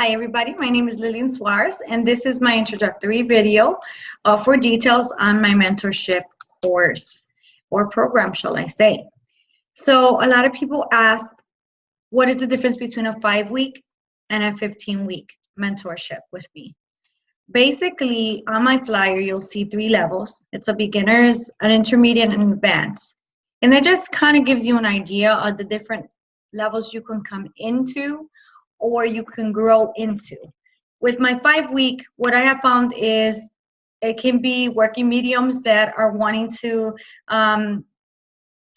Hi everybody, my name is Lillian Suarez and this is my introductory video for details on my mentorship course or program, shall I say. So a lot of people ask, what is the difference between a 5-week and a 15-week mentorship with me? Basically, on my flyer, you'll see 3 levels. It's a beginner's, an intermediate, and an advanced. And that just kind of gives you an idea of the different levels you can come into or you can grow into. With my 5-week, what I have found is it can be working mediums that are wanting to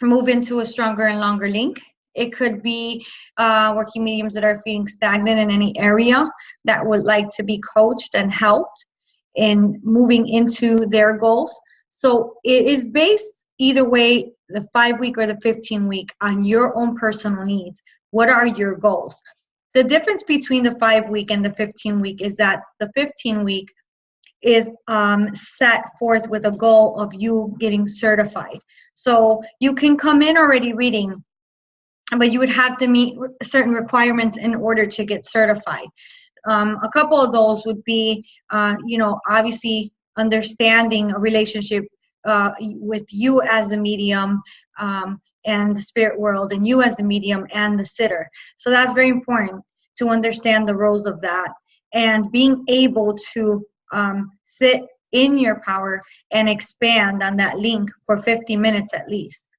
move into a stronger and longer link. It could be working mediums that are feeling stagnant in any area that would like to be coached and helped in moving into their goals. So it is based either way, the 5-week or the 15-week, on your own personal needs. What are your goals? The difference between the 5-week and the 15-week is that the 15-week is set forth with a goal of you getting certified. So you can come in already reading, but you would have to meet certain requirements in order to get certified. A couple of those would be, obviously understanding a relationship with you as the medium and the spirit world, and you as the medium and the sitter. So that's very important to understand the roles of that, and being able to sit in your power and expand on that link for 50 minutes at least.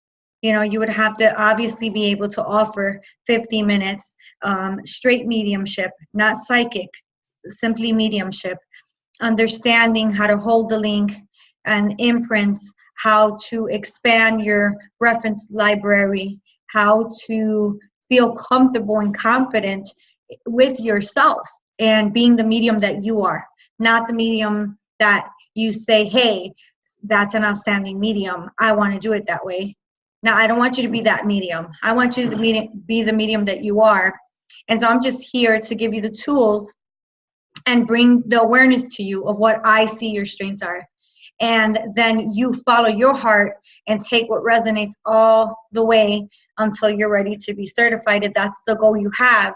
You would have to obviously be able to offer 50 minutes straight mediumship, not psychic, simply mediumship, understanding how to hold the link and imprints, how to expand your reference library, how to feel comfortable and confident with yourself and being the medium that you are, not the medium that you say, hey, that's an outstanding medium, I want to do it that way. Now, I don't want you to be that medium. I want you to be the medium that you are. And so I'm just here to give you the tools and bring the awareness to you of what I see your strengths are. And then you follow your heart and take what resonates all the way until you're ready to be certified. If that's the goal you have.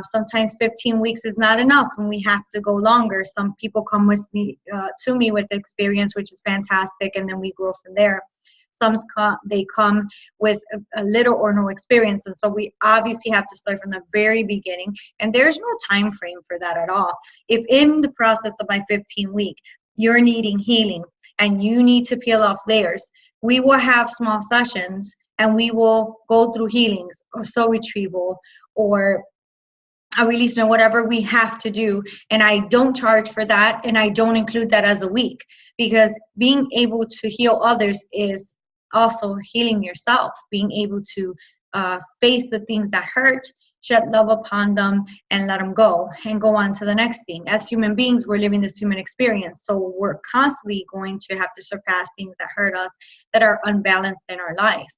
Sometimes 15 weeks is not enough and we have to go longer. Some people come with me to me with experience, which is fantastic, and then we grow from there. Some they come with a little or no experience, and so we obviously have to start from the very beginning, and there's no time frame for that at all. If in the process of my 15-week you're needing healing and you need to peel off layers, we will have small sessions and we will go through healings or soul retrieval or a releasement, whatever we have to do. And I don't charge for that, and I don't include that as a week, because being able to heal others is also healing yourself, being able to face the things that hurt, shed love upon them, and let them go and go on to the next thing. As human beings, we're living this human experience, so we're constantly going to have to surpass things that hurt us, that are unbalanced in our life.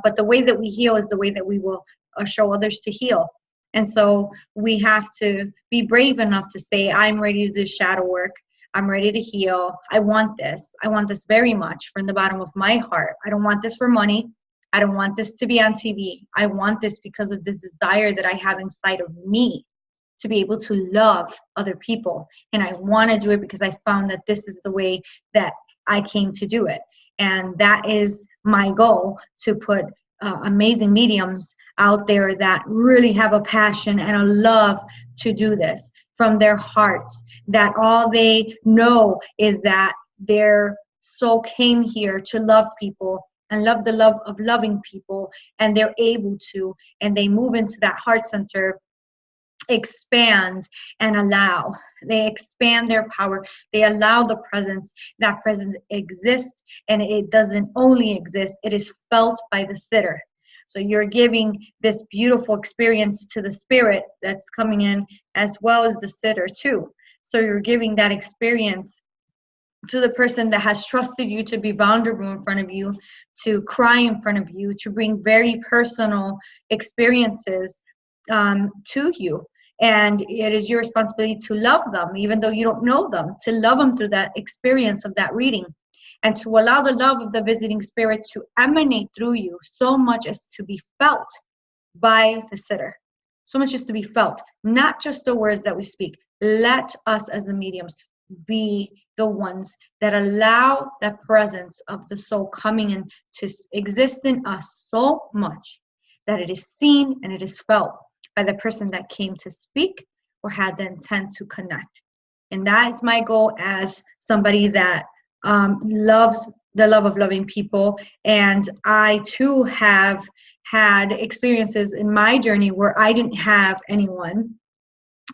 But the way that we heal is the way that we will show others to heal. And so we have to be brave enough to say, I'm ready to do shadow work. I'm ready to heal. I want this. I want this very much from the bottom of my heart. I don't want this for money. I don't want this to be on TV. I want this because of this desire that I have inside of me to be able to love other people. And I want to do it because I found that this is the way that I came to do it. And that is my goal, to put amazing mediums out there that really have a passion and a love to do this from their hearts, that all they know is that their soul came here to love people and love the love of loving people, and they're able to, and they move into that heart center, expand and allow. They expand their power. They allow the presence. That presence exists, and it doesn't only exist, it is felt by the sitter. So you're giving this beautiful experience to the spirit that's coming in, as well as the sitter too. So you're giving that experience to the person that has trusted you to be vulnerable in front of you, to cry in front of you, to bring very personal experiences to you. And it is your responsibility to love them, even though you don't know them, to love them through that experience of that reading, and to allow the love of the visiting spirit to emanate through you so much as to be felt by the sitter. So much is to be felt, not just the words that we speak. Let us as the mediums be the ones that allow that presence of the soul coming in to exist in us so much that it is seen and it is felt by the person that came to speak or had the intent to connect. And that is my goal as somebody that loves the love of loving people. And I too have had experiences in my journey where I didn't have anyone,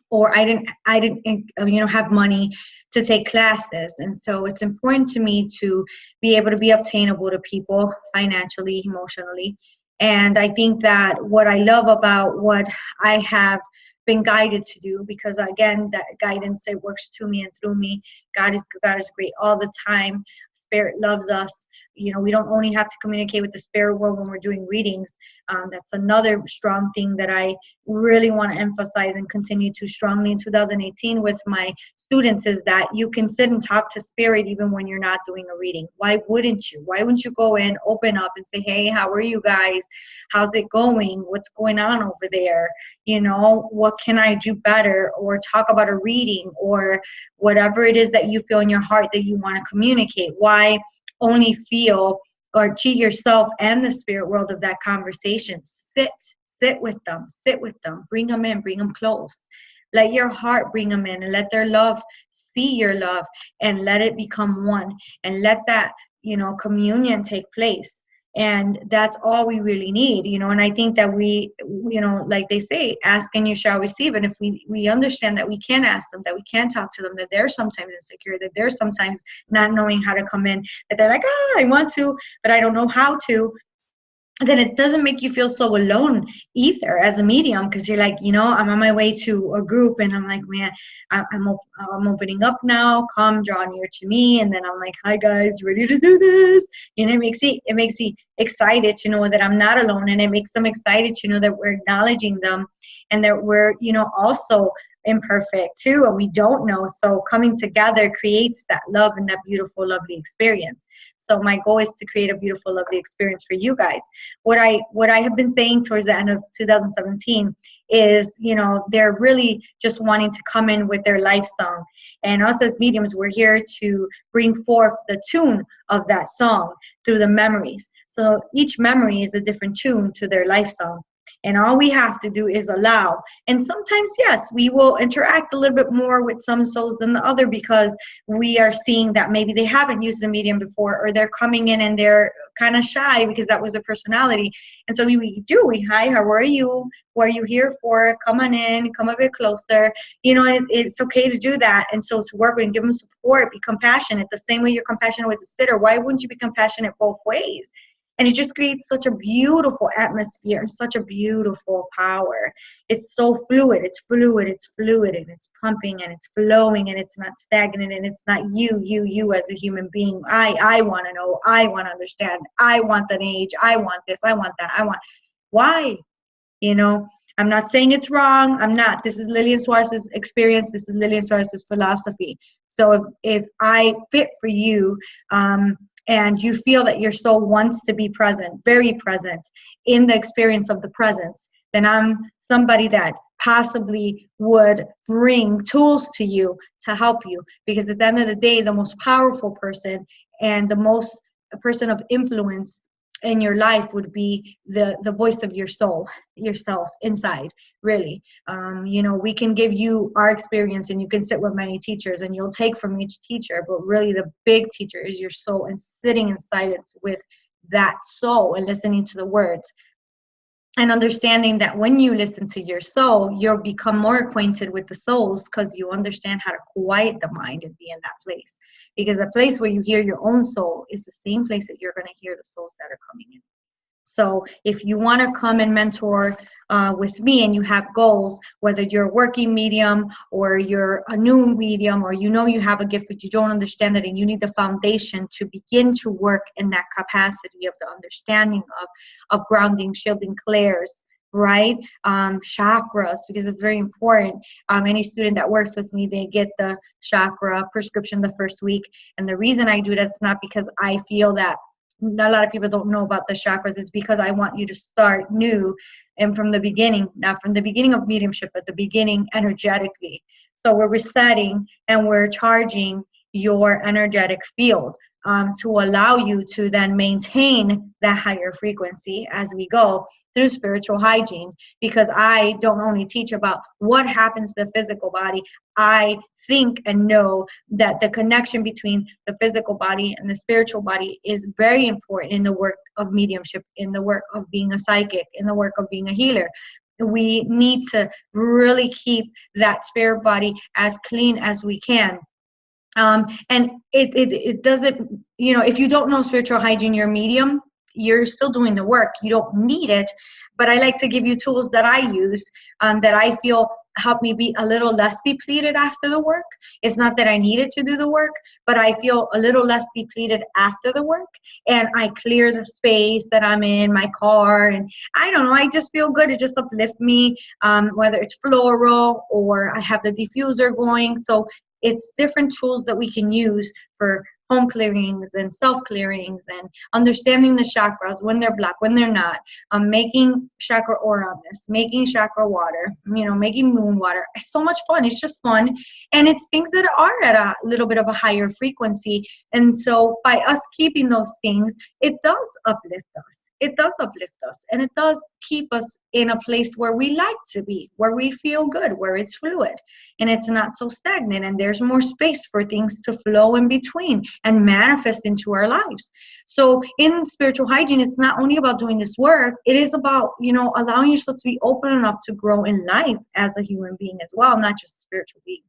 or I didn't have money to take classes. And so it's important to me to be able to be obtainable to people financially, emotionally. And I think that what I love about what I have been guided to do, because again, that guidance, it works to me and through me. God is great all the time. Spirit loves us. We don't only have to communicate with the spirit world when we're doing readings. That's another strong thing that I really want to emphasize and continue to strongly in 2018 with my students, is that you can sit and talk to spirit even when you're not doing a reading. Why wouldn't you? Why wouldn't you go in, open up and say, hey, how are you guys? How's it going? What's going on over there? What can I do better? Or talk about a reading, or whatever it is that you feel in your heart that you want to communicate. Why only feel or cheat yourself and the spirit world of that conversation? Sit with them, bring them in, bring them close. Let your heart bring them in, and let their love see your love, and let it become one, and let that, communion take place. And that's all we really need, and I think that we, like they say, ask and you shall receive. And if we understand that we can ask them, that we can talk to them, that they're sometimes insecure, that they're sometimes not knowing how to come in, that they're like, I want to, but I don't know how to, then it doesn't make you feel so alone either as a medium, because you're like, I'm on my way to a group and I'm like, man, I'm opening up now, come draw near to me. And then I'm like, hi guys, ready to do this. And it makes me excited to know that I'm not alone. And it makes them excited to know that we're acknowledging them, and that we're, also imperfect too, and we don't know. So coming together creates that love and that beautiful, lovely experience. So my goal is to create a beautiful, lovely experience for you guys. What I have been saying towards the end of 2017 is, they're really just wanting to come in with their life song. And us as mediums, we're here to bring forth the tune of that song through the memories. So each memory is a different tune to their life song. And all we have to do is allow. And sometimes, yes, we will interact a little bit more with some souls than the other, because we are seeing that maybe they haven't used the medium before, or they're coming in and they're kind of shy because that was their personality. And so hi, how are you? What are you here for? Come on in, come a bit closer. It's okay to do that. And so to work with and give them support, be compassionate, the same way you're compassionate with the sitter. Why wouldn't you be compassionate both ways? And it just creates such a beautiful atmosphere and such a beautiful power. It's so fluid, and it's pumping and it's flowing, and it's not stagnant, and it's not you as a human being. I want to know, I want to understand, I want an age, I want this, I want that, why? I'm not saying it's wrong. I'm not. This is Lillian Suarez's experience. This is Lillian Suarez's philosophy. So if I fit for you, and you feel that your soul wants to be present, very present in the experience of the presence, then I'm somebody that possibly would bring tools to you to help you. Because at the end of the day, the most powerful person and the most person of influence in your life would be the voice of your soul, yourself inside, really. We can give you our experience, and you can sit with many teachers and you'll take from each teacher, but really the big teacher is your soul, and sitting in silence with that soul and listening to the words, and understanding that when you listen to your soul, you'll become more acquainted with the souls, because you understand how to quiet the mind and be in that place. Because the place where you hear your own soul is the same place that you're going to hear the souls that are coming in. So if you want to come and mentor with me, and you have goals, whether you're a working medium or you're a new medium, or you have a gift but you don't understand it, and you need the foundation to begin to work in that capacity of the understanding of grounding, shielding, clairs, right? Chakras, because it's very important. Any student that works with me, they get the chakra prescription the first week. And the reason I do that is not because I feel that a lot of people don't know about the chakras, is because I want you to start new and from the beginning, not from the beginning of mediumship, but the beginning energetically. So we're resetting and we're charging your energetic field to allow you to then maintain that higher frequency as we go through spiritual hygiene. Because I don't only teach about what happens to the physical body, I think and know that the connection between the physical body and the spiritual body is very important in the work of mediumship, in the work of being a psychic, in the work of being a healer. We need to really keep that spirit body as clean as we can. And it doesn't, if you don't know spiritual hygiene, you're medium, you're still doing the work. You don't need it. But I like to give you tools that I use that I feel help me be a little less depleted after the work. It's not that I needed to do the work, but I feel a little less depleted after the work. And I clear the space that I'm in, my car, and I don't know, I just feel good. It just uplifts me, whether it's floral or I have the diffuser going. So it's different tools that we can use for home clearings and self-clearings and understanding the chakras, when they're blocked, when they're not, making chakra aura mist, making chakra water, making moon water. It's so much fun. It's just fun. And it's things that are at a little bit of a higher frequency. And so by us keeping those things, it does uplift us. It does uplift us, and it does keep us in a place where we like to be, where we feel good, where it's fluid and it's not so stagnant, and there's more space for things to flow in between and manifest into our lives. So in spiritual hygiene, it's not only about doing this work, it is about, allowing yourself to be open enough to grow in life as a human being as well, not just a spiritual being.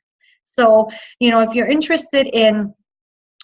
So, if you're interested in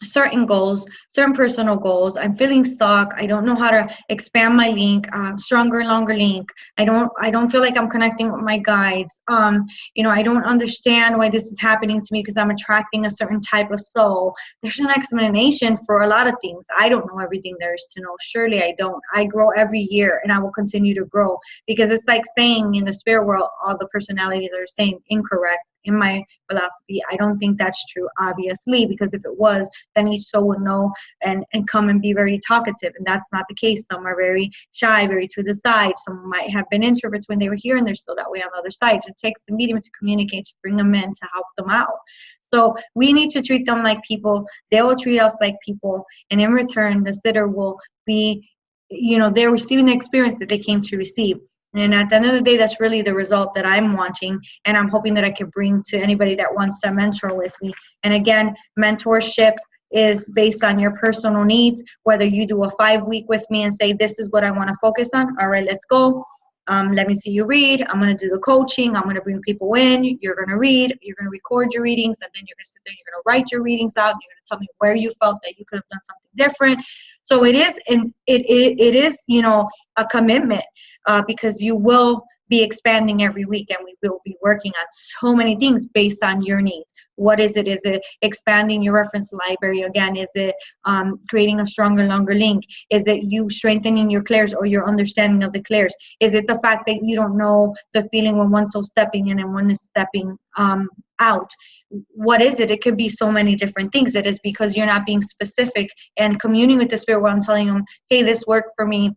certain goals, certain personal goals, I'm feeling stuck, I don't know how to expand my link, stronger, longer link, I don't feel like I'm connecting with my guides, I don't understand why this is happening to me because I'm attracting a certain type of soul. There's an explanation for a lot of things. I don't know everything there is to know. Surely I don't. I grow every year, and I will continue to grow, because it's like saying in the spirit world, all the personalities are saying incorrect. In my philosophy, I don't think that's true, obviously, because if it was, then each soul would know and come and be very talkative, and that's not the case. Some are very shy, very to the side. Some might have been introverts when they were here, and they're still that way on the other side. It takes the medium to communicate, to bring them in, to help them out. So we need to treat them like people. They will treat us like people, and in return, the sitter will be, they're receiving the experience that they came to receive. And at the end of the day, that's really the result that I'm wanting, and I'm hoping that I can bring to anybody that wants to mentor with me. And again, mentorship is based on your personal needs, whether you do a 5-week with me and say, this is what I want to focus on. All right, let's go. Let me see you read. I'm going to do the coaching. I'm going to bring people in. You're going to read. You're going to record your readings, and then you're going to sit there. You're going to write your readings out. You're going to tell me where you felt that you could have done something different. So it is, and it is, a commitment, because you will be expanding every week, and we will be working on so many things based on your needs. What is it? Is it expanding your reference library again? Is it creating a stronger, longer link? Is it you strengthening your clairs or your understanding of the clairs? Is it the fact that you don't know the feeling when one's stepping in and one is stepping out? What is it? It could be so many different things. It is because you're not being specific and communing with the spirit where I'm telling them, hey, this worked for me,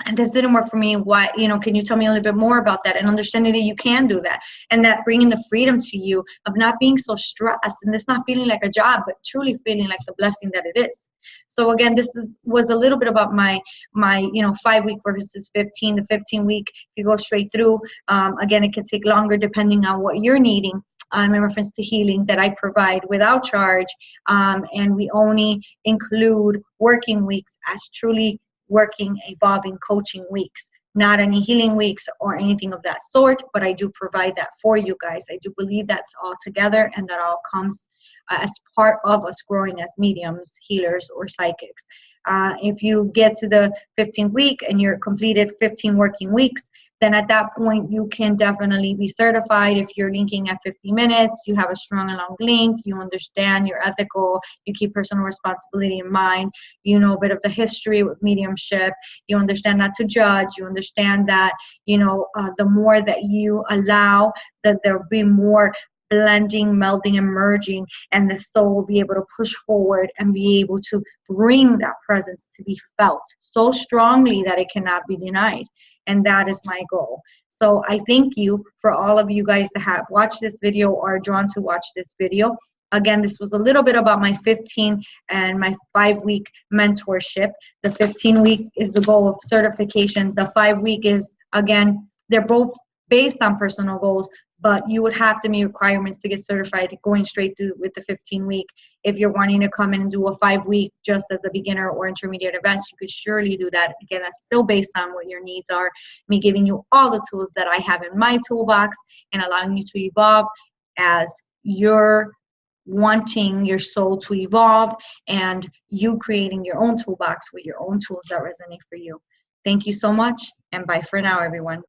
and this didn't work for me. Why, can you tell me a little bit more about that? And understanding that you can do that, and that bringing the freedom to you of not being so stressed, and this not feeling like a job, but truly feeling like the blessing that it is. So again, this was a little bit about my 5-week versus 15. The 15-week, if you go straight through, again, it can take longer depending on what you're needing. In reference to healing that I provide without charge, and we only include working weeks as truly working, evolving, coaching weeks, not any healing weeks or anything of that sort, but I do provide that for you guys. I do believe that's all together, and that all comes as part of us growing as mediums, healers, or psychics. If you get to the 15th week and you're completed 15 working weeks, then at that point you can definitely be certified. If you're linking at 50 minutes, you have a strong and long link, you understand, you're ethical, you keep personal responsibility in mind, you know a bit of the history with mediumship, you understand not to judge, you understand that, the more that you allow, that there'll be more blending, melding, and merging, and the soul will be able to push forward and be able to bring that presence to be felt so strongly that it cannot be denied. and that is my goal. So I thank you for all of you guys that have watched this video or are drawn to watch this video. Again, this was a little bit about my 15 and my 5-week mentorship. The 15-week is the goal of certification. The 5-week is, again, they're both based on personal goals, but you would have to meet requirements to get certified going straight through with the 15-week. If you're wanting to come in and do a 5-week just as a beginner or intermediate advanced, you could surely do that. Again, that's still based on what your needs are. Me giving you all the tools that I have in my toolbox and allowing you to evolve as you're wanting your soul to evolve and you creating your own toolbox with your own tools that resonate for you. Thank you so much, and bye for now, everyone.